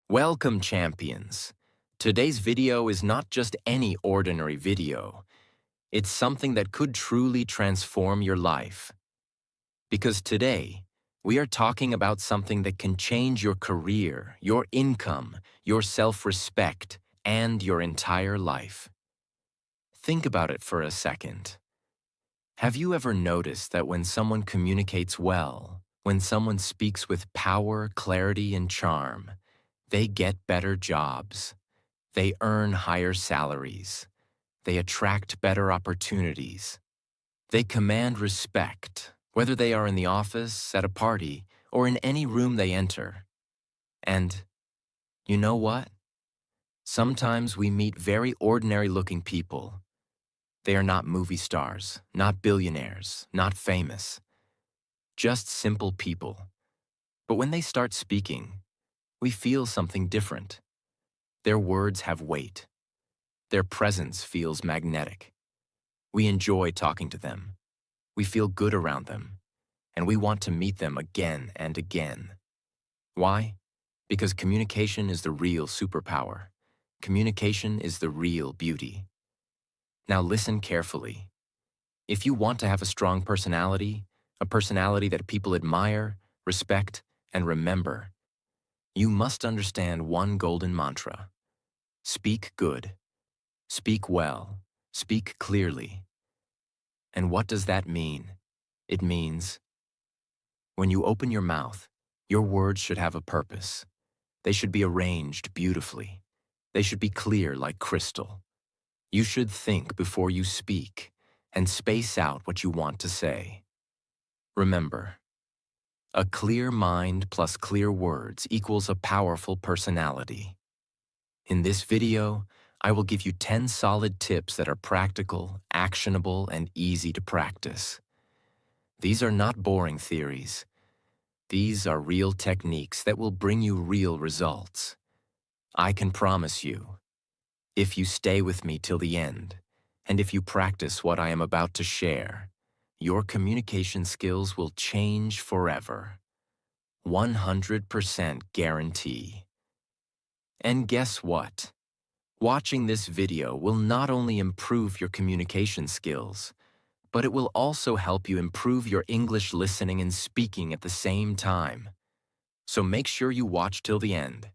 Welcome, champions. Today's video is not just any ordinary video. It's something that could truly transform your life. Because today, we are talking about something that can change your career, your income, your self-respect, and your entire life. Think about it for a second. Have you ever noticed that when someone communicates well, when someone speaks with power, clarity, and charm, they get better jobs, they earn higher salaries, they attract better opportunities, they command respect, whether they are in the office, at a party, or in any room they enter. And you know what? Sometimes we meet very ordinary-looking people. They are not movie stars, not billionaires, not famous, just simple people. But when they start speaking, we feel something different. Their words have weight. Their presence feels magnetic. We enjoy talking to them. We feel good around them. And we want to meet them again and again. Why? Because communication is the real superpower. Communication is the real beauty. Now listen carefully. If you want to have a strong personality, a personality that people admire, respect, and remember, you must understand one golden mantra. Speak good. Speak well. Speak clearly. And what does that mean? It means when you open your mouth, your words should have a purpose. They should be arranged beautifully. They should be clear like crystal. You should think before you speak and space out what you want to say. Remember, a clear mind plus clear words equals a powerful personality. In this video, I will give you 10 solid tips that are practical, actionable, and easy to practice. These are not boring theories. These are real techniques that will bring you real results. I can promise you, if you stay with me till the end, and if you practice what I am about to share, your communication skills will change forever. 100% guarantee. And guess what? Watching this video will not only improve your communication skills, but it will also help you improve your English listening and speaking at the same time. So make sure you watch till the end.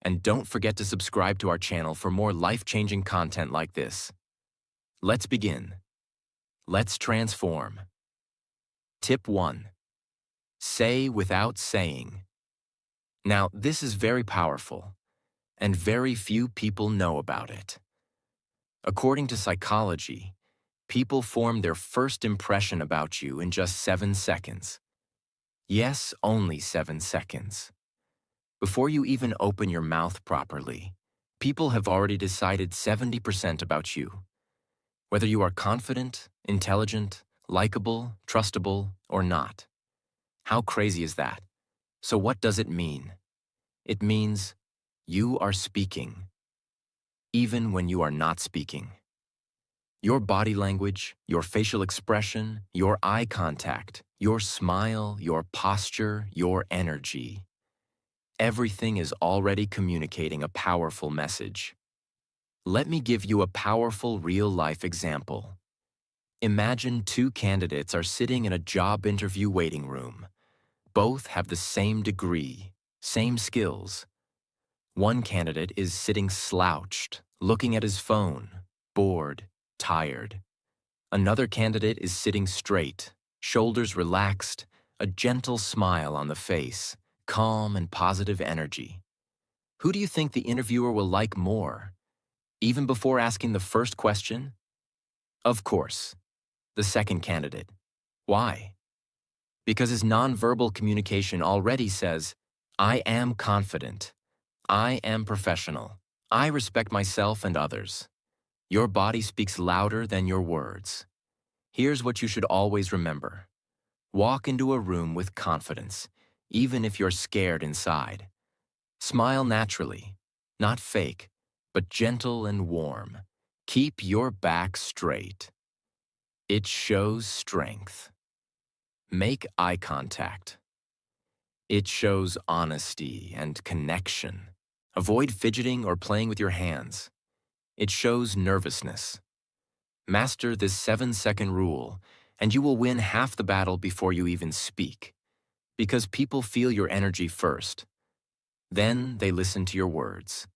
And don't forget to subscribe to our channel for more life-changing content like this. Let's begin. Let's transform. Tip 1. Say without saying. Now, this is very powerful, and very few people know about it. According to psychology, people form their first impression about you in just 7 seconds. Yes, only 7 seconds. Before you even open your mouth properly, people have already decided 70% about you. Whether you are confident, intelligent, likable, trustable, or not. How crazy is that? So what does it mean? It means you are speaking, even when you are not speaking. Your body language, your facial expression, your eye contact, your smile, your posture, your energy. Everything is already communicating a powerful message. Let me give you a powerful real-life example. Imagine two candidates are sitting in a job interview waiting room. Both have the same degree, same skills. One candidate is sitting slouched, looking at his phone, bored, tired. Another candidate is sitting straight, shoulders relaxed, a gentle smile on the face, calm and positive energy. Who do you think the interviewer will like more? Even before asking the first question? Of course, the second candidate. Why? Because his nonverbal communication already says, I am confident. I am professional. I respect myself and others. Your body speaks louder than your words. Here's what you should always remember. Walk into a room with confidence, even if you're scared inside. Smile naturally, not fake, but gentle and warm. Keep your back straight. It shows strength. Make eye contact. It shows honesty and connection. Avoid fidgeting or playing with your hands. It shows nervousness. Master this 7-second rule, and you will win half the battle before you even speak. Because people feel your energy first. Then they listen to your words.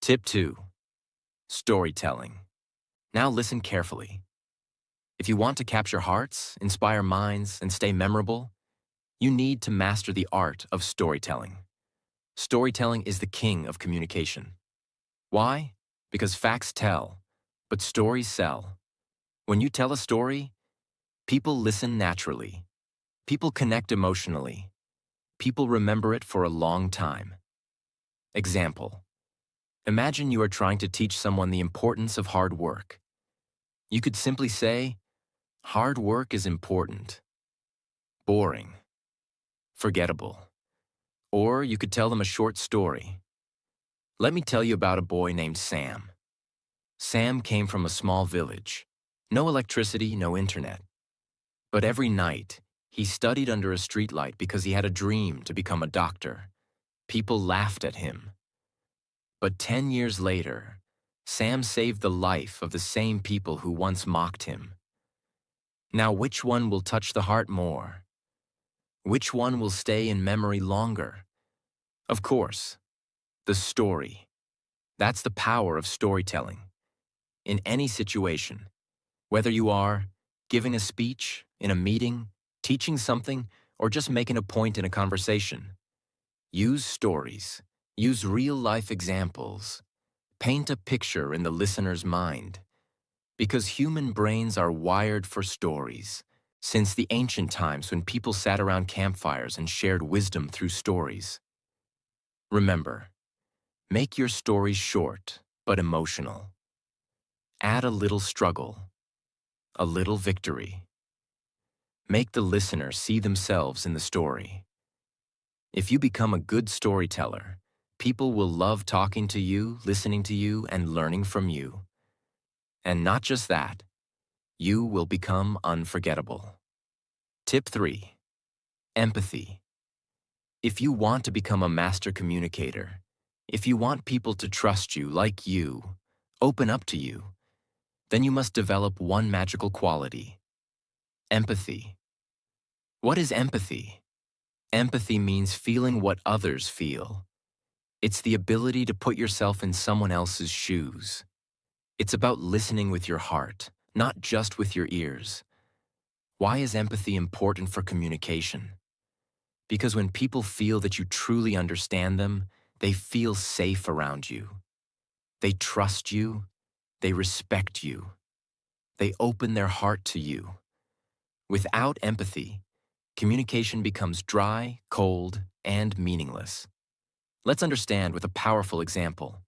Tip 2. Storytelling. Now listen carefully. If you want to capture hearts, inspire minds, and stay memorable, you need to master the art of storytelling. Storytelling is the king of communication. Why? Because facts tell, but stories sell. When you tell a story, people listen naturally. People connect emotionally. People remember it for a long time. Example. Imagine you are trying to teach someone the importance of hard work. You could simply say, hard work is important. Boring. Forgettable. Or you could tell them a short story. Let me tell you about a boy named Sam. Sam came from a small village. No electricity, no internet. But every night, he studied under a streetlight because he had a dream to become a doctor. People laughed at him. But 10 years later, Sam saved the life of the same people who once mocked him. Now, which one will touch the heart more? Which one will stay in memory longer? Of course, the story. That's the power of storytelling. In any situation, whether you are giving a speech, in a meeting, teaching something, or just making a point in a conversation, use stories. Use real-life examples. Paint a picture in the listener's mind. Because human brains are wired for stories. Since the ancient times when people sat around campfires and shared wisdom through stories. Remember, make your stories short but emotional. Add a little struggle, a little victory. Make the listener see themselves in the story. If you become a good storyteller, people will love talking to you, listening to you, and learning from you. And not just that, you will become unforgettable. Tip 3. Empathy. If you want to become a master communicator, if you want people to trust you like you, open up to you, then you must develop one magical quality: empathy. What is empathy? Empathy means feeling what others feel. It's the ability to put yourself in someone else's shoes. It's about listening with your heart, not just with your ears. Why is empathy important for communication? Because when people feel that you truly understand them, they feel safe around you. They trust you. They respect you. They open their heart to you. Without empathy, communication becomes dry, cold, and meaningless. Let's understand with a powerful example.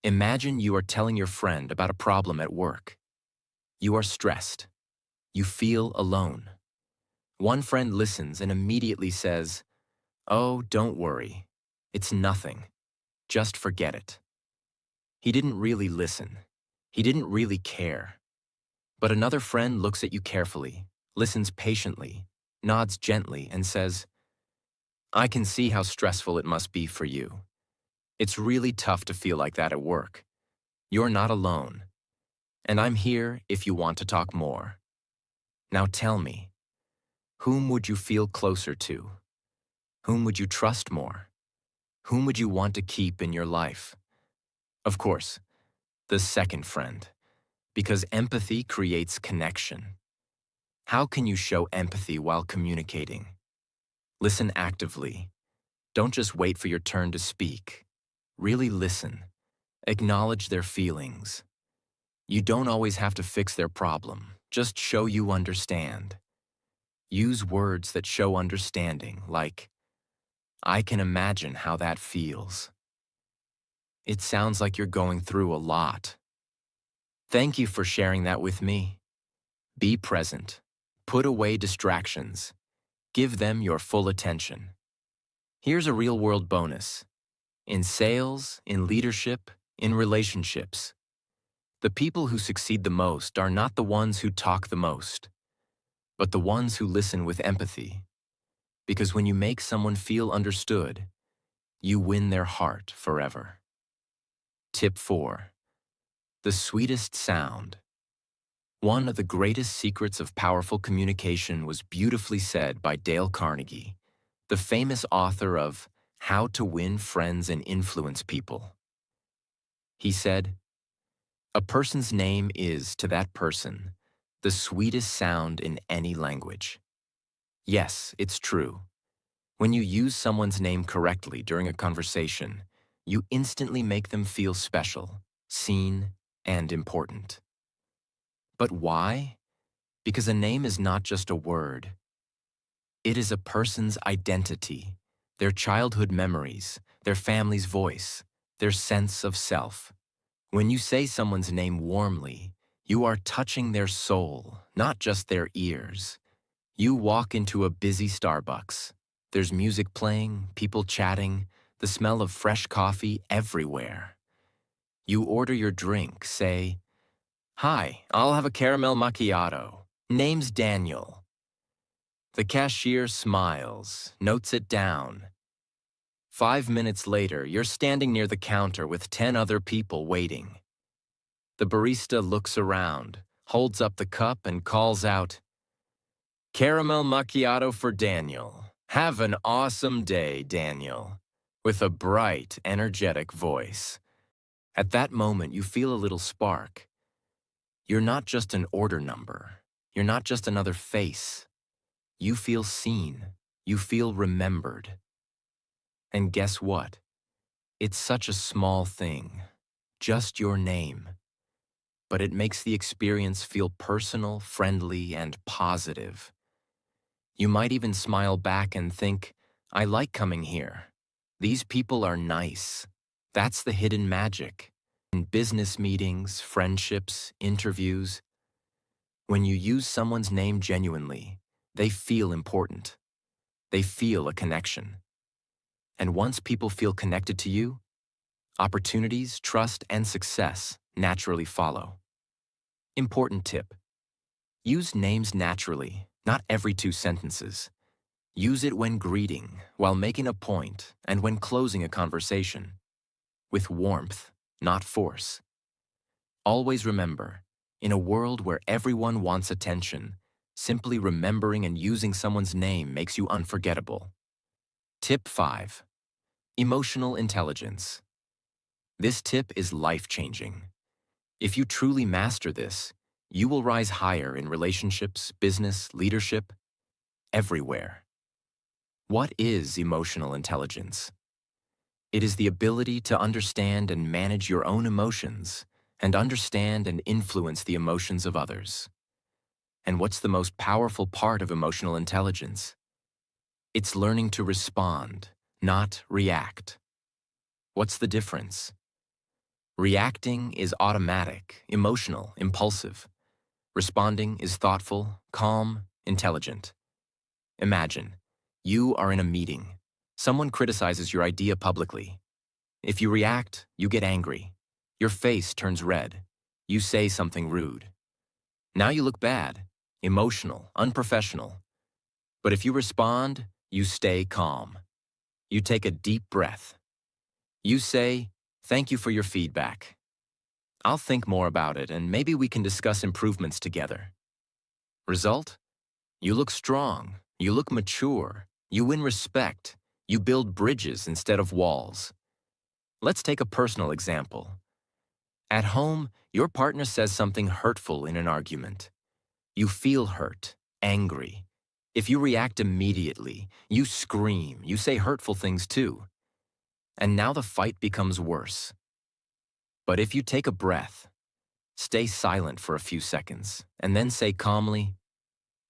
Imagine you are telling your friend about a problem at work. You are stressed. You feel alone. One friend listens and immediately says, "Oh, don't worry. It's nothing. Just forget it." He didn't really listen. He didn't really care. But another friend looks at you carefully, listens patiently, nods gently, and says, "I can see how stressful it must be for you. It's really tough to feel like that at work. You're not alone. And I'm here if you want to talk more. Now tell me, whom would you feel closer to? Whom would you trust more? Whom would you want to keep in your life?" Of course, the second friend, because empathy creates connection. How can you show empathy while communicating? Listen actively. Don't just wait for your turn to speak. Really listen. Acknowledge their feelings. You don't always have to fix their problem. Just show you understand. Use words that show understanding, like, "I can imagine how that feels. It sounds like you're going through a lot. Thank you for sharing that with me." Be present. Put away distractions. Give them your full attention. Here's a real-world bonus. In sales, in leadership, in relationships, the people who succeed the most are not the ones who talk the most, but the ones who listen with empathy. Because when you make someone feel understood, you win their heart forever. Tip 4. The sweetest sound. One of the greatest secrets of powerful communication was beautifully said by Dale Carnegie, the famous author of How to Win Friends and Influence People. He said, "A person's name is, to that person, the sweetest sound in any language." Yes, it's true. When you use someone's name correctly during a conversation, you instantly make them feel special, seen, and important. But why? Because a name is not just a word. It is a person's identity, their childhood memories, their family's voice, their sense of self. When you say someone's name warmly, you are touching their soul, not just their ears. You walk into a busy Starbucks. There's music playing, people chatting, the smell of fresh coffee everywhere. You order your drink, say, "Hi, I'll have a caramel macchiato. Name's Daniel." The cashier smiles, notes it down. 5 minutes later, you're standing near the counter with 10 other people waiting. The barista looks around, holds up the cup, and calls out, "Caramel macchiato for Daniel. Have an awesome day, Daniel," with a bright, energetic voice. At that moment, you feel a little spark. You're not just an order number. You're not just another face. You feel seen. You feel remembered. And guess what? It's such a small thing. Just your name. But it makes the experience feel personal, friendly, and positive. You might even smile back and think, "I like coming here. These people are nice." That's the hidden magic. In business meetings, friendships, interviews, when you use someone's name genuinely, they feel important. They feel a connection. And once people feel connected to you, opportunities, trust, and success naturally follow. Important tip: use names naturally, not every 2 sentences. Use it when greeting, while making a point, and when closing a conversation. With warmth, not force. Always remember, in a world where everyone wants attention, simply remembering and using someone's name makes you unforgettable. Tip 5. Emotional intelligence. This tip is life-changing. If you truly master this, you will rise higher in relationships, business, leadership, everywhere. What is emotional intelligence? It is the ability to understand and manage your own emotions, and understand and influence the emotions of others. And what's the most powerful part of emotional intelligence? It's learning to respond, not react. What's the difference? Reacting is automatic, emotional, impulsive. Responding is thoughtful, calm, intelligent. Imagine, you are in a meeting. Someone criticizes your idea publicly. If you react, you get angry. Your face turns red. You say something rude. Now you look bad, emotional, unprofessional. But if you respond, you stay calm. You take a deep breath. You say, "Thank you for your feedback. I'll think more about it, and maybe we can discuss improvements together." Result? You look strong. You look mature. You win respect. You build bridges instead of walls. Let's take a personal example. At home, your partner says something hurtful in an argument. You feel hurt, angry. If you react immediately, you scream, you say hurtful things too. And now the fight becomes worse. But if you take a breath, stay silent for a few seconds, and then say calmly,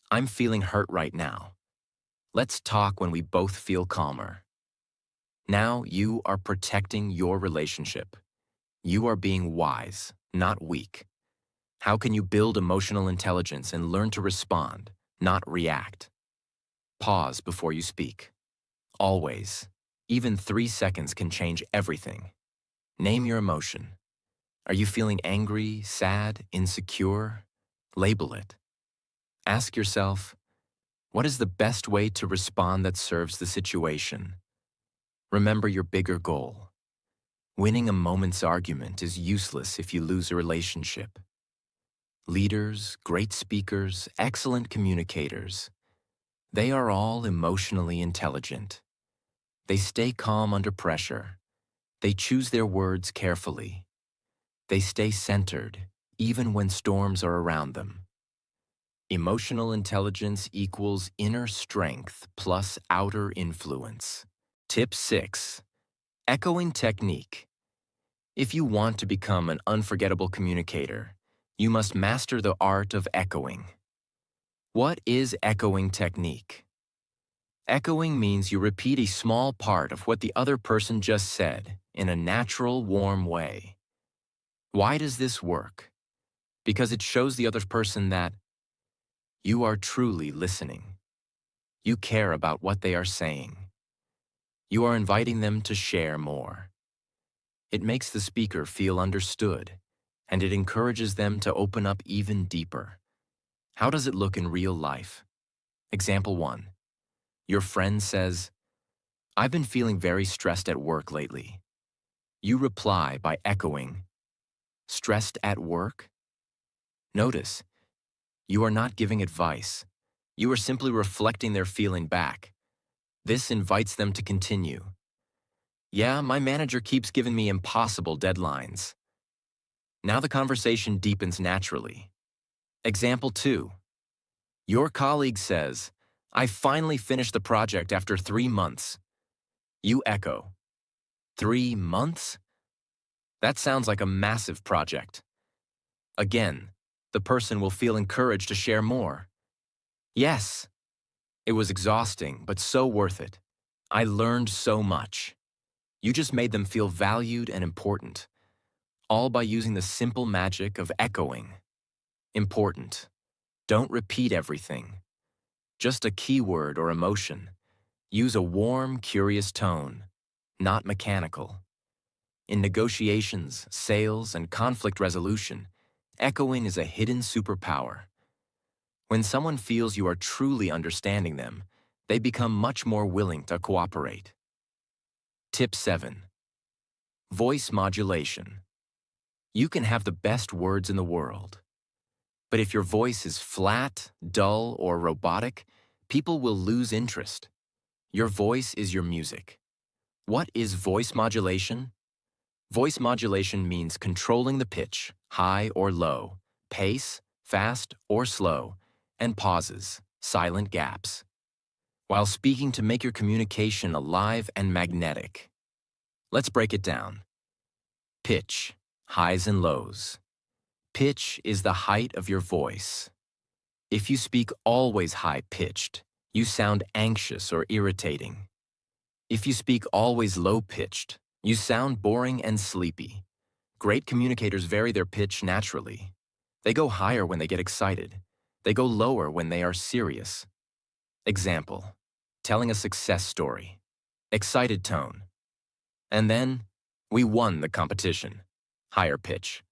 "I'm feeling hurt right now. Let's talk when we both feel calmer." Now you are protecting your relationship. You are being wise, not weak. How can you build emotional intelligence and learn to respond, not react? Pause before you speak. Always. Even 3 seconds can change everything. Name your emotion. Are you feeling angry, sad, insecure? Label it. Ask yourself, what is the best way to respond that serves the situation? Remember your bigger goal. Winning a moment's argument is useless if you lose a relationship. Leaders, great speakers, excellent communicators, they are all emotionally intelligent. They stay calm under pressure. They choose their words carefully. They stay centered, even when storms are around them. Emotional intelligence equals inner strength plus outer influence. Tip 6. Echoing technique. If you want to become an unforgettable communicator, you must master the art of echoing. What is echoing technique? Echoing means you repeat a small part of what the other person just said in a natural, warm way. Why does this work? Because it shows the other person that you are truly listening. You care about what they are saying. You are inviting them to share more. It makes the speaker feel understood, and it encourages them to open up even deeper. How does it look in real life? Example 1. Your friend says, "I've been feeling very stressed at work lately." You reply by echoing, "Stressed at work?" Notice, you are not giving advice. You are simply reflecting their feeling back. This invites them to continue. "Yeah, my manager keeps giving me impossible deadlines." Now the conversation deepens naturally. Example 2. Your colleague says, "I finally finished the project after 3 months." You echo, "3 months? That sounds like a massive project." Again, the person will feel encouraged to share more. "Yes, it was exhausting, but so worth it. I learned so much." You just made them feel valued and important, all by using the simple magic of echoing. Important. Don't repeat everything. Just a keyword or emotion. Use a warm, curious tone, not mechanical. In negotiations, sales, and conflict resolution, echoing is a hidden superpower. When someone feels you are truly understanding them, they become much more willing to cooperate. Tip 7. Voice modulation. You can have the best words in the world, but if your voice is flat, dull, or robotic, people will lose interest. Your voice is your music. What is voice modulation? Voice modulation means controlling the pitch, high or low, pace, fast or slow, and pauses, silent gaps, while speaking to make your communication alive and magnetic. Let's break it down. Pitch, highs and lows. Pitch is the height of your voice. If you speak always high-pitched, you sound anxious or irritating. If you speak always low-pitched, you sound boring and sleepy. Great communicators vary their pitch naturally. They go higher when they get excited. They go lower when they are serious. Example, telling a success story. Excited tone. And then, we won the competition. Higher pitch.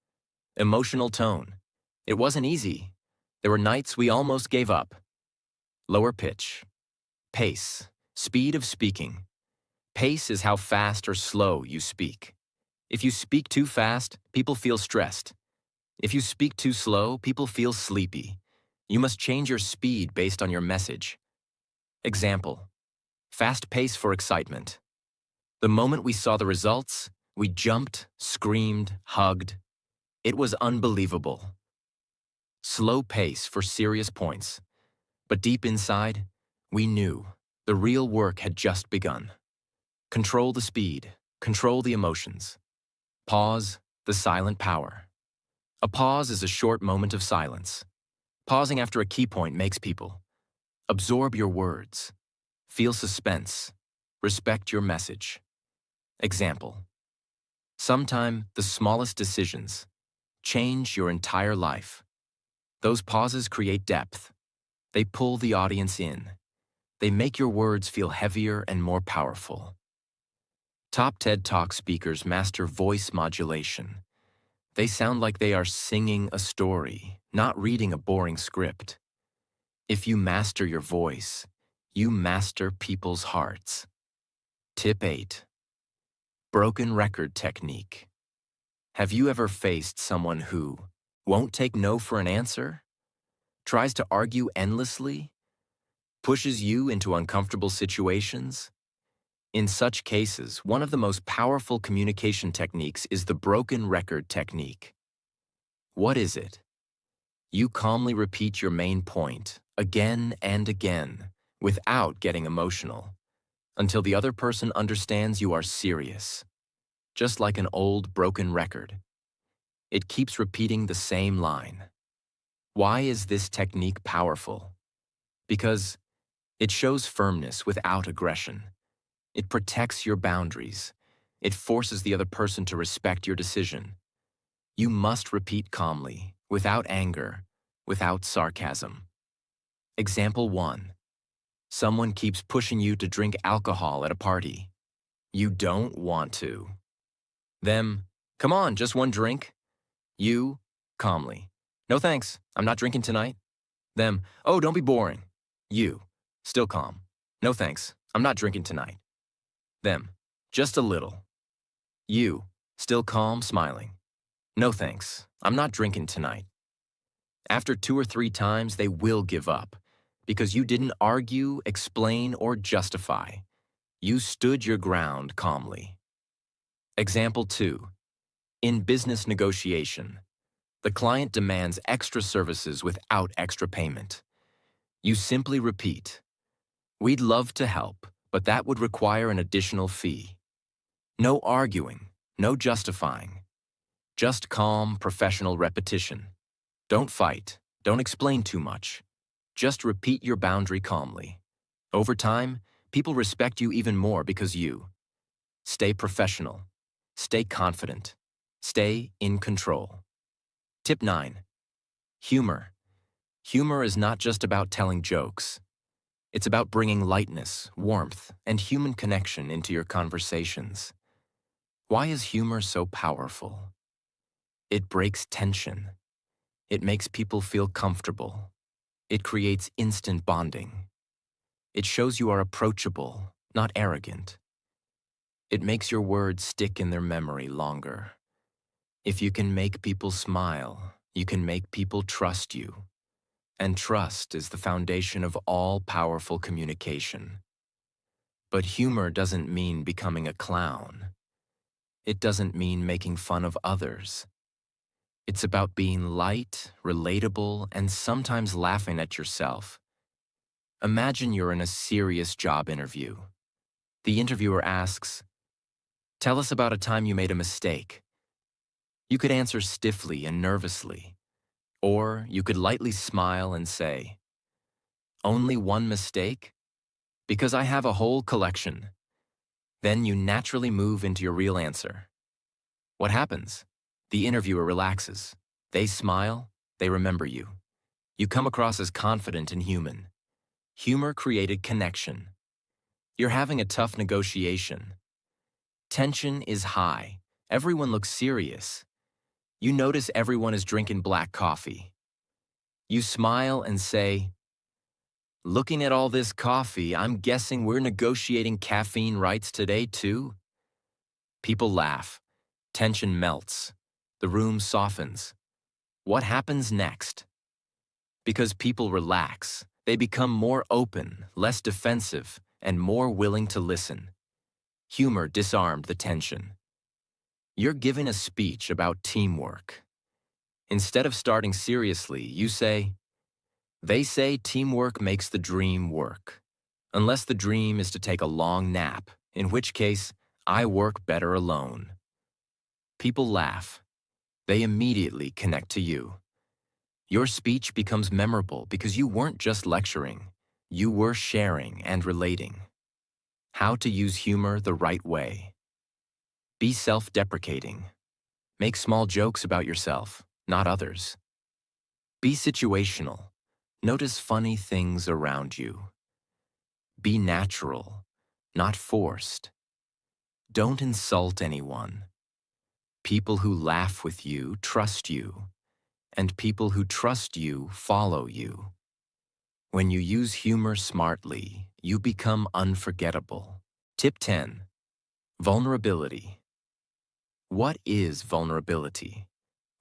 Emotional tone. It wasn't easy. There were nights we almost gave up. Lower pitch. Pace. Speed of speaking. Pace is how fast or slow you speak. If you speak too fast, people feel stressed. If you speak too slow, people feel sleepy. You must change your speed based on your message. Example, fast pace for excitement. The moment we saw the results, we jumped, screamed, hugged. It was unbelievable. Slow pace for serious points. But deep inside, we knew the real work had just begun. Control the speed, control the emotions. Pause, the silent power. A pause is a short moment of silence. Pausing after a key point makes people absorb your words, feel suspense, respect your message. Example, sometime the smallest decisions change your entire life. Those pauses create depth. They pull the audience in. They make your words feel heavier and more powerful. Top TED Talk speakers master voice modulation. They sound like they are singing a story, not reading a boring script. If you master your voice, you master people's hearts. Tip 8. Broken record technique. Have you ever faced someone who won't take no for an answer, tries to argue endlessly, pushes you into uncomfortable situations? In such cases, one of the most powerful communication techniques is the broken record technique. What is it? You calmly repeat your main point again and again without getting emotional until the other person understands you are serious. Just like an old broken record, it keeps repeating the same line. Why is this technique powerful? Because it shows firmness without aggression. It protects your boundaries. It forces the other person to respect your decision. You must repeat calmly, without anger, without sarcasm. Example 1. Someone keeps pushing you to drink alcohol at a party. You don't want to. Them, come on, just one drink. You, calmly, no thanks, I'm not drinking tonight. Them, oh, don't be boring. You, still calm, no thanks, I'm not drinking tonight. Them, just a little. You, still calm, smiling. No thanks, I'm not drinking tonight. After 2 or 3 times, they will give up because you didn't argue, explain, or justify. You stood your ground calmly. Example 2. In business negotiation, the client demands extra services without extra payment. You simply repeat, "We'd love to help, but that would require an additional fee." No arguing, no justifying. Just calm, professional repetition. Don't fight, don't explain too much. Just repeat your boundary calmly. Over time, people respect you even more because you stay professional, stay confident, stay in control. Tip 9. Humor. Humor is not just about telling jokes. It's about bringing lightness, warmth, and human connection into your conversations. Why is humor so powerful? It breaks tension. It makes people feel comfortable. It creates instant bonding. It shows you are approachable, not arrogant. It makes your words stick in their memory longer. If you can make people smile, you can make people trust you. And trust is the foundation of all powerful communication. But humor doesn't mean becoming a clown. It doesn't mean making fun of others. It's about being light, relatable, and sometimes laughing at yourself. Imagine you're in a serious job interview. The interviewer asks, "Tell us about a time you made a mistake." You could answer stiffly and nervously, or you could lightly smile and say, "Only one mistake? Because I have a whole collection." Then you naturally move into your real answer. What happens? The interviewer relaxes. They smile, they remember you. You come across as confident and human. Humor created connection. You're having a tough negotiation. Tension is high. Everyone looks serious. You notice everyone is drinking black coffee. You smile and say, "Looking at all this coffee, I'm guessing we're negotiating caffeine rights today too?" People laugh. Tension melts. The room softens. What happens next? Because people relax, they become more open, less defensive, and more willing to listen. Humor disarmed the tension. You're giving a speech about teamwork. Instead of starting seriously, you say, "They say teamwork makes the dream work. Unless the dream is to take a long nap, in which case, I work better alone." People laugh. They immediately connect to you. Your speech becomes memorable because you weren't just lecturing. You were sharing and relating. How to use humor the right way. Be self-deprecating. Make small jokes about yourself, not others. Be situational. Notice funny things around you. Be natural, not forced. Don't insult anyone. People who laugh with you trust you, and people who trust you follow you. When you use humor smartly, you become unforgettable. Tip 10. Vulnerability. What is vulnerability?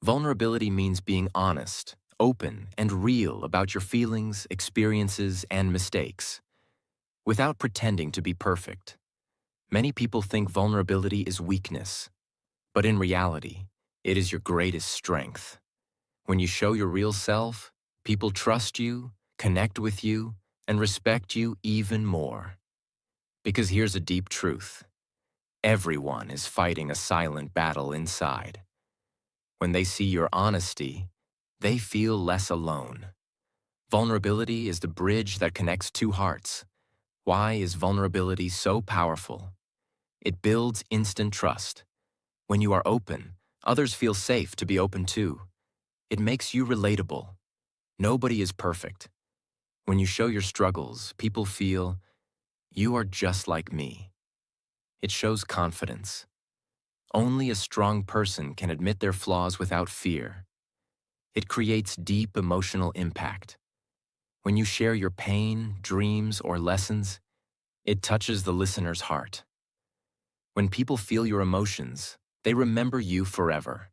Vulnerability means being honest, open, and real about your feelings, experiences, and mistakes, without pretending to be perfect. Many people think vulnerability is weakness, but in reality, it is your greatest strength. When you show your real self, people trust you, connect with you, and respect you even more. Because here's a deep truth. Everyone is fighting a silent battle inside. When they see your honesty, they feel less alone. Vulnerability is the bridge that connects two hearts. Why is vulnerability so powerful? It builds instant trust. When you are open, others feel safe to be open too. It makes you relatable. Nobody is perfect. When you show your struggles, people feel, you are just like me. It shows confidence. Only a strong person can admit their flaws without fear. It creates deep emotional impact. When you share your pain, dreams, or lessons, it touches the listener's heart. When people feel your emotions, they remember you forever.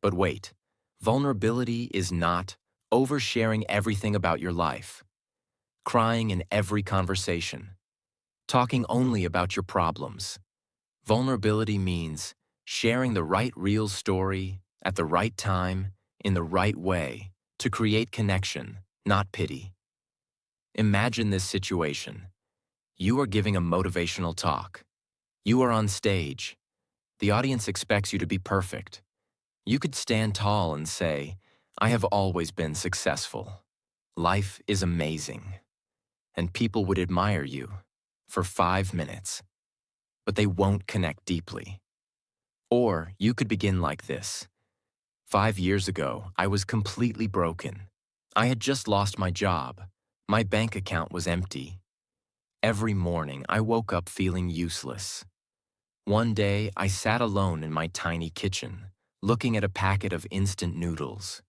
But wait, vulnerability is not oversharing everything about your life, crying in every conversation, talking only about your problems. Vulnerability means sharing the right real story at the right time, in the right way, to create connection, not pity. Imagine this situation. You are giving a motivational talk. You are on stage. The audience expects you to be perfect. You could stand tall and say, I have always been successful. Life is amazing. And people would admire you for 5 minutes, but they won't connect deeply. Or you could begin like this. 5 years ago, I was completely broken. I had just lost my job. My bank account was empty. Every morning, I woke up feeling useless. One day, I sat alone in my tiny kitchen, looking at a packet of instant noodles.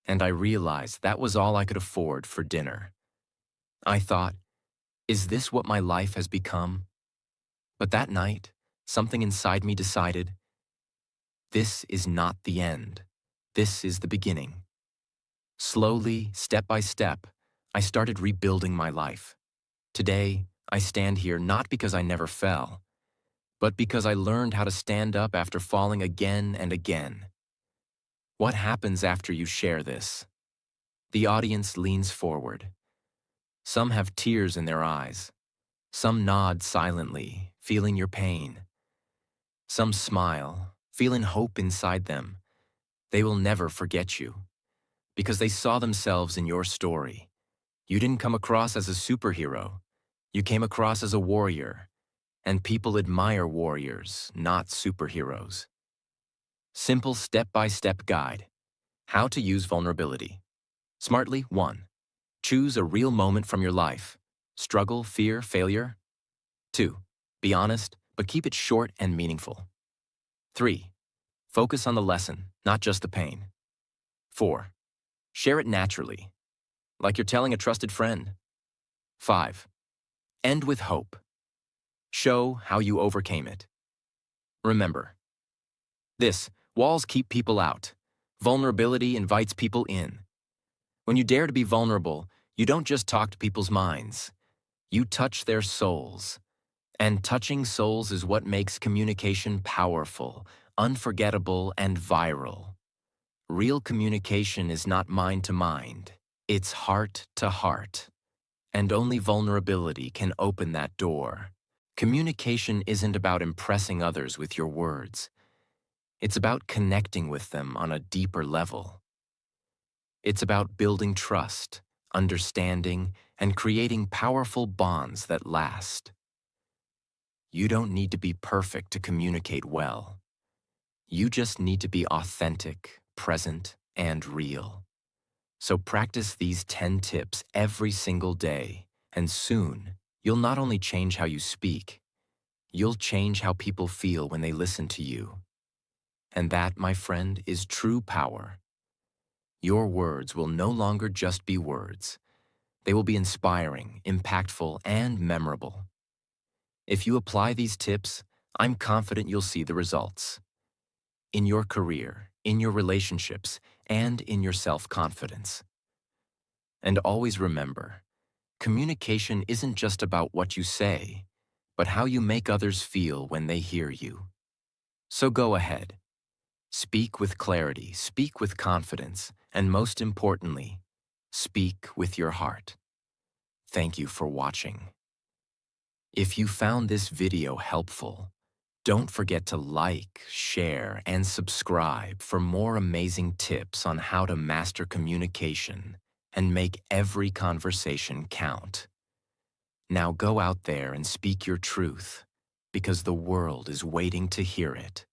And I realized that was all I could afford for dinner. I thought, is this what my life has become? But that night, something inside me decided, this is not the end. This is the beginning. Slowly, step by step, I started rebuilding my life. Today, I stand here not because I never fell, but because I learned how to stand up after falling again and again. What happens after you share this? The audience leans forward. Some have tears in their eyes. Some nod silently, feeling your pain. Some smile, feeling hope inside them. They will never forget you, because they saw themselves in your story. You didn't come across as a superhero. You came across as a warrior, and people admire warriors, not superheroes. Simple step-by-step guide. How to use vulnerability. Smartly, 1. Choose a real moment from your life. Struggle, fear, failure. 2. Be honest, but keep it short and meaningful. 3. Focus on the lesson, not just the pain. 4. Share it naturally, like you're telling a trusted friend. 5. End with hope. Show how you overcame it. Remember, walls keep people out. Vulnerability invites people in. When you dare to be vulnerable, you don't just talk to people's minds. You touch their souls. And touching souls is what makes communication powerful, unforgettable, and viral. Real communication is not mind to mind. It's heart to heart. And only vulnerability can open that door. Communication isn't about impressing others with your words. It's about connecting with them on a deeper level. It's about building trust, understanding, and creating powerful bonds that last. You don't need to be perfect to communicate well. You just need to be authentic, present, and real. So practice these 10 tips every single day, and soon, you'll not only change how you speak, you'll change how people feel when they listen to you. And that, my friend, is true power. Your words will no longer just be words. They will be inspiring, impactful, and memorable. If you apply these tips, I'm confident you'll see the results. in your career, in your relationships, and in your self-confidence. And always remember, communication isn't just about what you say, but how you make others feel when they hear you. So go ahead. Speak with clarity, speak with confidence, and most importantly, speak with your heart. Thank you for watching. If you found this video helpful, don't forget to like, share, and subscribe for more amazing tips on how to master communication and make every conversation count. Now go out there and speak your truth, because the world is waiting to hear it.